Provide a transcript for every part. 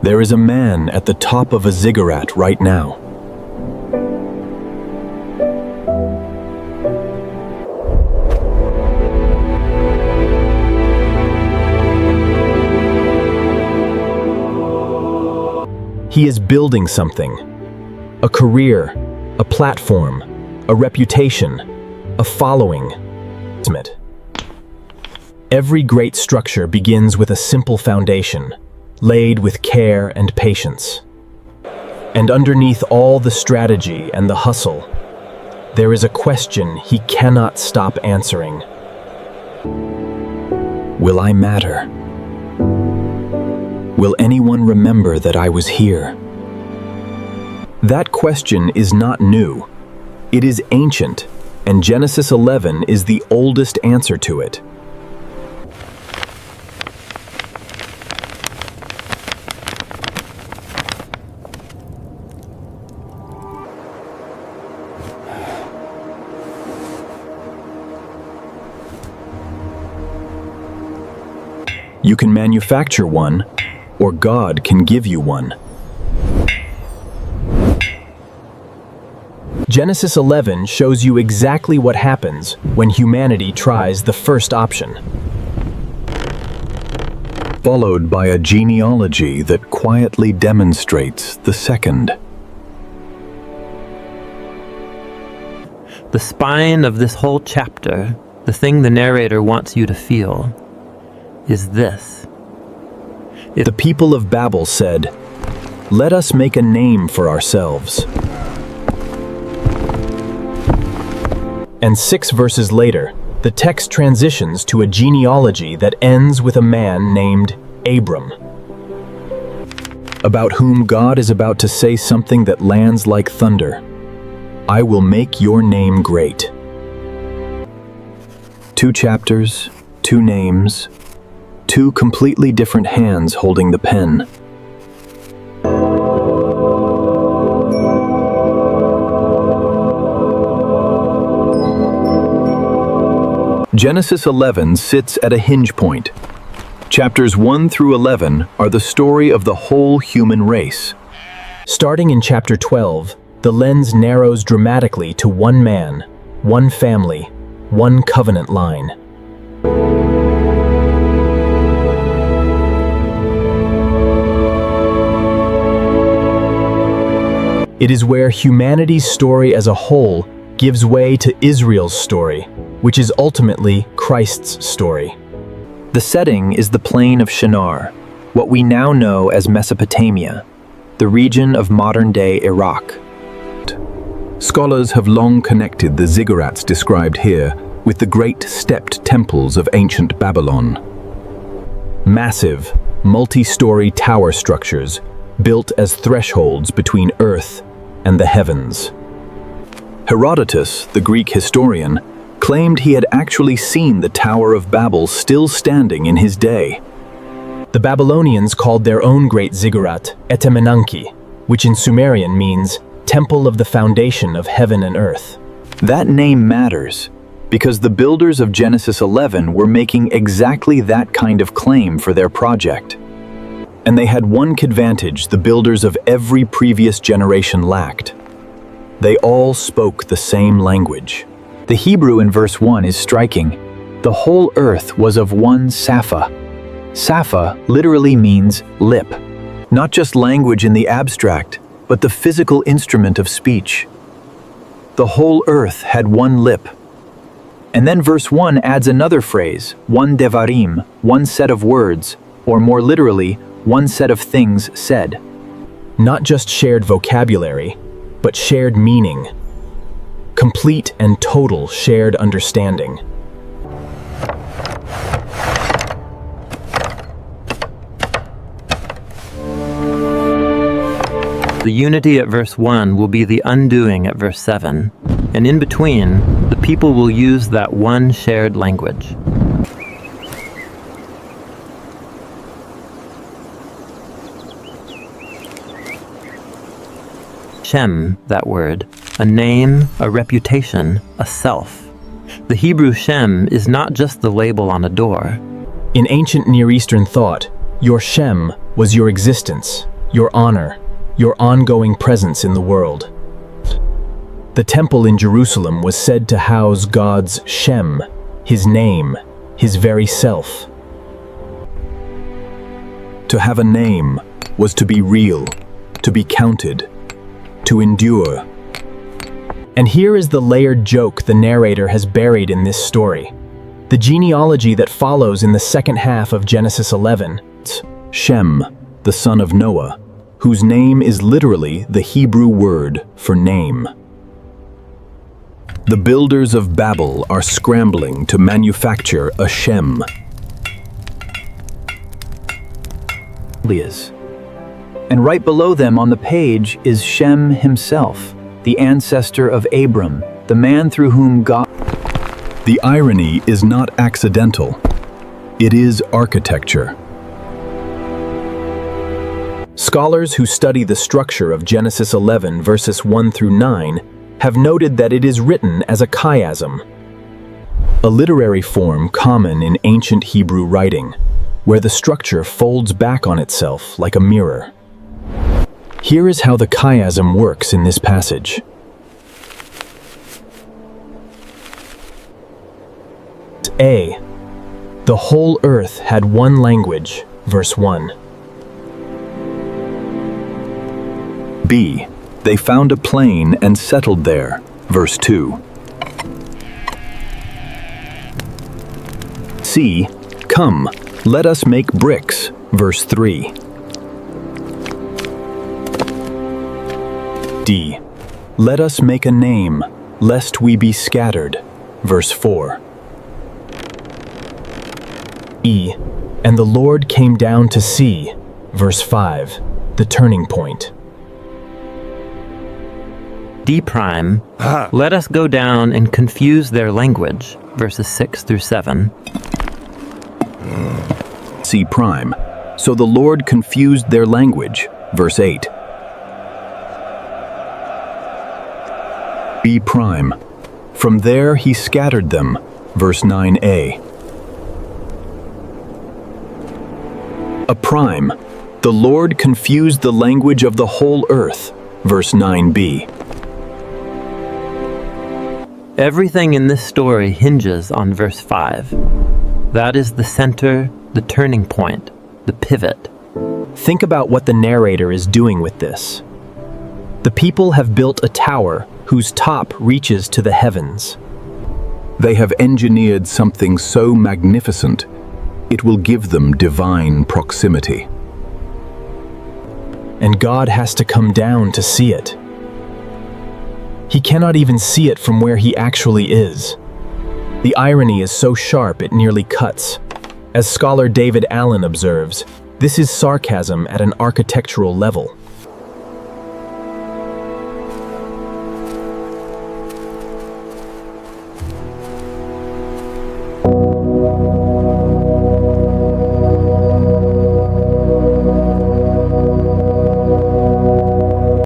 There is a man at the top of a ziggurat right now. He is building something. A career, a platform, a reputation, a following. Every great structure begins with a simple foundation, laid with care and patience. And underneath all the strategy and the hustle, there is a question he cannot stop answering. Will I matter? Will anyone remember that I was here? That question is not new. It is ancient, and Genesis 11 is the oldest answer to it. You can manufacture one, or God can give you one. Genesis 11 shows you exactly what happens when humanity tries the first option, followed by a genealogy that quietly demonstrates the second. The spine of this whole chapter, the thing the narrator wants you to feel, is this. The people of Babel said, "Let us make a name for ourselves." And 6 verses later, the text transitions to a genealogy that ends with a man named Abram, about whom God is about to say something that lands like thunder. I will make your name great. 2 chapters, 2 names, 2 completely different hands holding the pen. Genesis 11 sits at a hinge point. Chapters 1 through 11 are the story of the whole human race. Starting in chapter 12, the lens narrows dramatically to one man, one family, one covenant line. It is where humanity's story as a whole gives way to Israel's story, which is ultimately Christ's story. The setting is the plain of Shinar, what we now know as Mesopotamia, the region of modern-day Iraq. Scholars have long connected the ziggurats described here with the great stepped temples of ancient Babylon. Massive, multi-story tower structures built as thresholds between earth and the heavens. Herodotus, the Greek historian, claimed he had actually seen the Tower of Babel still standing in his day. The Babylonians called their own great ziggurat Etemenanki, which in Sumerian means Temple of the Foundation of Heaven and Earth. That name matters because the builders of Genesis 11 were making exactly that kind of claim for their project. And they had one advantage the builders of every previous generation lacked. They all spoke the same language. The Hebrew in verse 1 is striking. The whole earth was of one Safa. Safa literally means lip. Not just language in the abstract, but the physical instrument of speech. The whole earth had one lip. And then verse 1 adds another phrase, one devarim, one set of words, or more literally, one set of things said. Not just shared vocabulary, but shared meaning. Complete and total shared understanding. The unity at verse 1 will be the undoing at verse 7, and in between, the people will use that one shared language. Shem, that word, a name, a reputation, a self. The Hebrew Shem is not just the label on a door. In ancient Near Eastern thought, your Shem was your existence, your honor, your ongoing presence in the world. The temple in Jerusalem was said to house God's Shem, his name, his very self. To have a name was to be real, to be counted, to endure. And here is the layered joke the narrator has buried in this story. The genealogy that follows in the second half of Genesis 11. It's Shem, the son of Noah, whose name is literally the Hebrew word for name. The builders of Babel are scrambling to manufacture a Shem. And right below them on the page is Shem himself, the ancestor of Abram, the man through whom God... The irony is not accidental. It is architecture. Scholars who study the structure of Genesis 11 verses 1 through 9 have noted that it is written as a chiasm, a literary form common in ancient Hebrew writing, where the structure folds back on itself like a mirror. Here is how the chiasm works in this passage. A. The whole earth had one language, verse 1. B. They found a plain and settled there, verse 2. C. Come, let us make bricks, verse 3. D. Let us make a name, lest we be scattered, verse 4. E. And the Lord came down to see, verse 5, the turning point. D prime, let us go down and confuse their language, verses 6 through 7. C prime, so the Lord confused their language, verse 8. B prime, from there he scattered them, verse 9a. A prime, the Lord confused the language of the whole earth, verse 9b. Everything in this story hinges on verse 5. That is the center, the turning point, the pivot. Think about what the narrator is doing with this. The people have built a tower whose top reaches to the heavens. They have engineered something so magnificent, it will give them divine proximity. And God has to come down to see it. He cannot even see it from where he actually is. The irony is so sharp it nearly cuts. As scholar David Allen observes, this is sarcasm at an architectural level.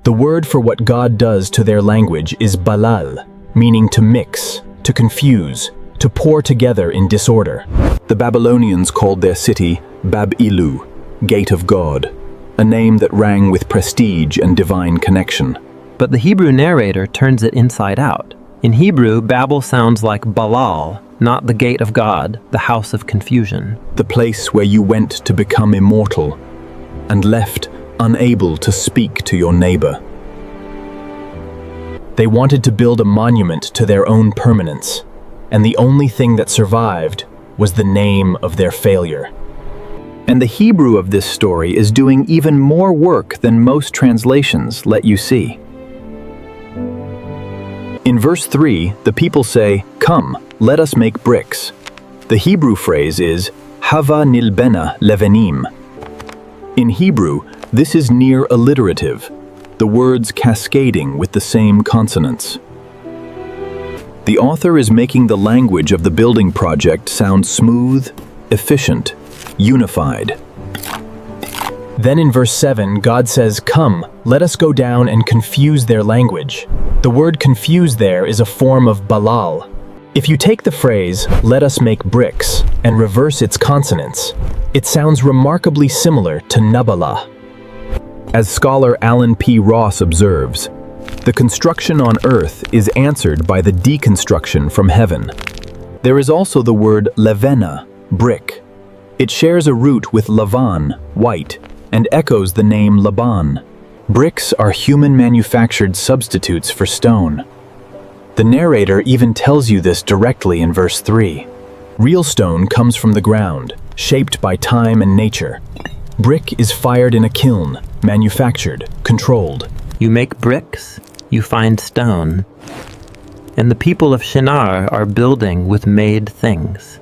The word for what God does to their language is balal, meaning to mix, to confuse, to pour together in disorder. The Babylonians called their city Bab-ilu, Gate of God, a name that rang with prestige and divine connection. But the Hebrew narrator turns it inside out. In Hebrew, Babel sounds like Balal, not the gate of God, the house of confusion. The place where you went to become immortal and left unable to speak to your neighbor. They wanted to build a monument to their own permanence, and the only thing that survived was the name of their failure. And the Hebrew of this story is doing even more work than most translations let you see. In verse 3, the people say, "Come, let us make bricks." The Hebrew phrase is, "Hava nilbena levenim." In Hebrew, this is near alliterative, the words cascading with the same consonants. The author is making the language of the building project sound smooth, efficient, unified. Then in verse 7, God says, "Come, let us go down and confuse their language." The word confuse there is a form of balal. If you take the phrase, "let us make bricks," and reverse its consonants, it sounds remarkably similar to Nabala. As scholar Alan P. Ross observes, the construction on earth is answered by the deconstruction from heaven. There is also the word levena, brick. It shares a root with Lavan, white, and echoes the name Laban. Bricks are human-manufactured substitutes for stone. The narrator even tells you this directly in verse 3. Real stone comes from the ground, shaped by time and nature. Brick is fired in a kiln, manufactured, controlled. You make bricks, you find stone. And the people of Shinar are building with made things.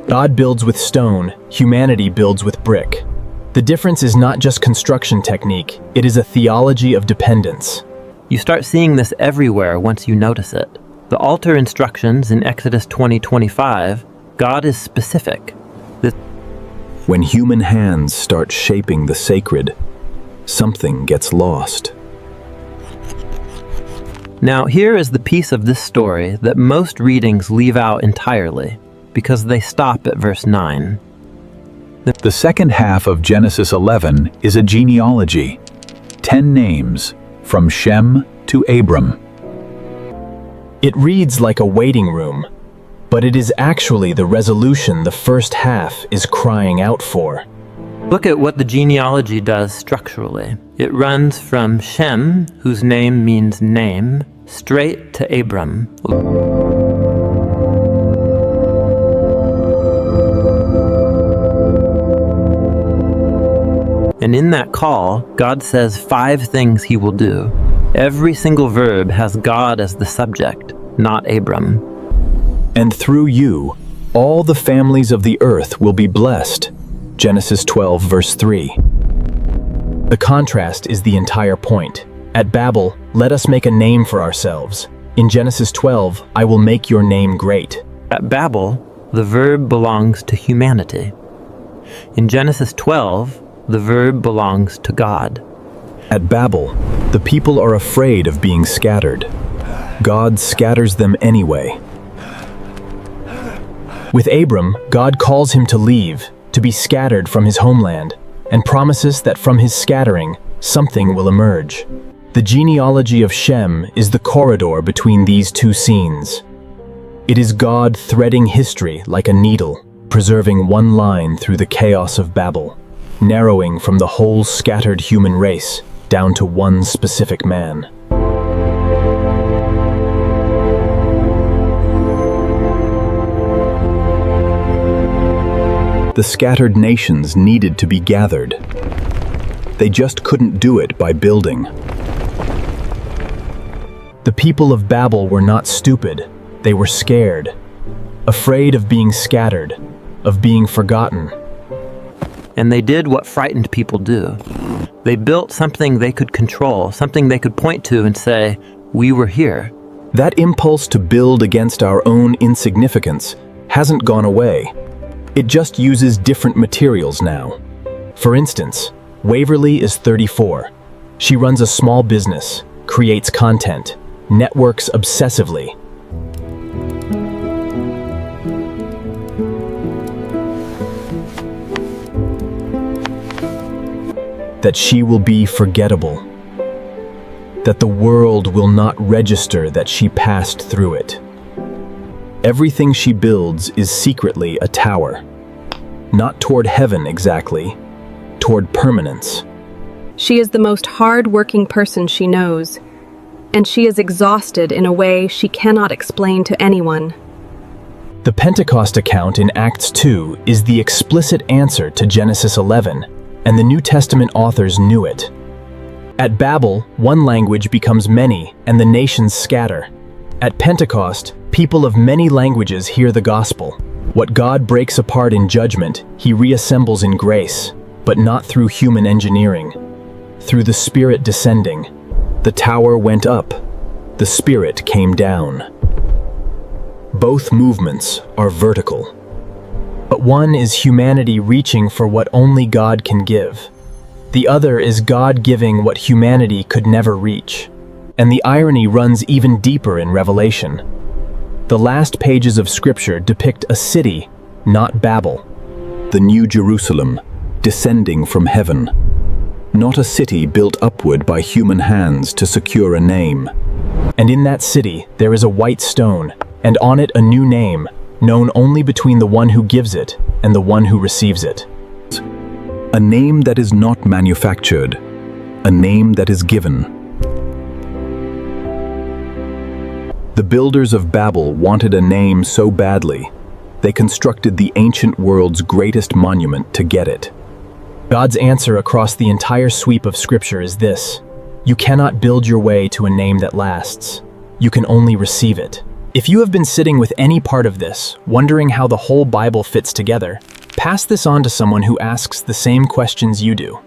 God builds with stone, humanity builds with brick. The difference is not just construction technique, it is a theology of dependence. You start seeing this everywhere once you notice it. The altar instructions in Exodus 20:25, God is specific. When human hands start shaping the sacred, something gets lost. Now, here is the piece of this story that most readings leave out entirely, because they stop at verse 9. The second half of Genesis 11 is a genealogy. 10 names, from Shem to Abram. It reads like a waiting room, but it is actually the resolution the first half is crying out for. Look at what the genealogy does structurally. It runs from Shem, whose name means name, straight to Abram. And in that call, God says 5 things he will do. Every single verb has God as the subject, not Abram. And through you, all the families of the earth will be blessed. Genesis 12, verse 3. The contrast is the entire point. At Babel, let us make a name for ourselves. In Genesis 12, I will make your name great. At Babel, the verb belongs to humanity. In Genesis 12, the verb belongs to God. At Babel, the people are afraid of being scattered. God scatters them anyway. With Abram, God calls him to leave, to be scattered from his homeland, and promises that from his scattering, something will emerge. The genealogy of Shem is the corridor between these two scenes. It is God threading history like a needle, preserving one line through the chaos of Babel, narrowing from the whole scattered human race down to one specific man. The scattered nations needed to be gathered. They just couldn't do it by building. The people of Babel were not stupid, they were scared, afraid of being scattered, of being forgotten. And they did what frightened people do. They built something they could control, something they could point to and say, "We were here." That impulse to build against our own insignificance hasn't gone away. It just uses different materials now. For instance, Waverly is 34. She runs a small business, creates content, networks obsessively. That she will be forgettable. That the world will not register that she passed through it. Everything she builds is secretly a tower. Not toward heaven exactly, toward permanence. She is the most hard-working person she knows, and she is exhausted in a way she cannot explain to anyone. The Pentecost account in Acts 2 is the explicit answer to Genesis 11, and the New Testament authors knew it. At Babel, one language becomes many, and the nations scatter. At Pentecost, people of many languages hear the gospel. What God breaks apart in judgment, he reassembles in grace, but not through human engineering. Through the Spirit descending. The tower went up, the Spirit came down. Both movements are vertical. But one is humanity reaching for what only God can give. The other is God giving what humanity could never reach. And the irony runs even deeper in Revelation. The last pages of Scripture depict a city, not Babel. The New Jerusalem, descending from heaven. Not a city built upward by human hands to secure a name. And in that city there is a white stone, and on it a new name, known only between the one who gives it and the one who receives it. A name that is not manufactured, a name that is given. The builders of Babel wanted a name so badly, they constructed the ancient world's greatest monument to get it. God's answer across the entire sweep of Scripture is this: you cannot build your way to a name that lasts. You can only receive it. If you have been sitting with any part of this, wondering how the whole Bible fits together, pass this on to someone who asks the same questions you do.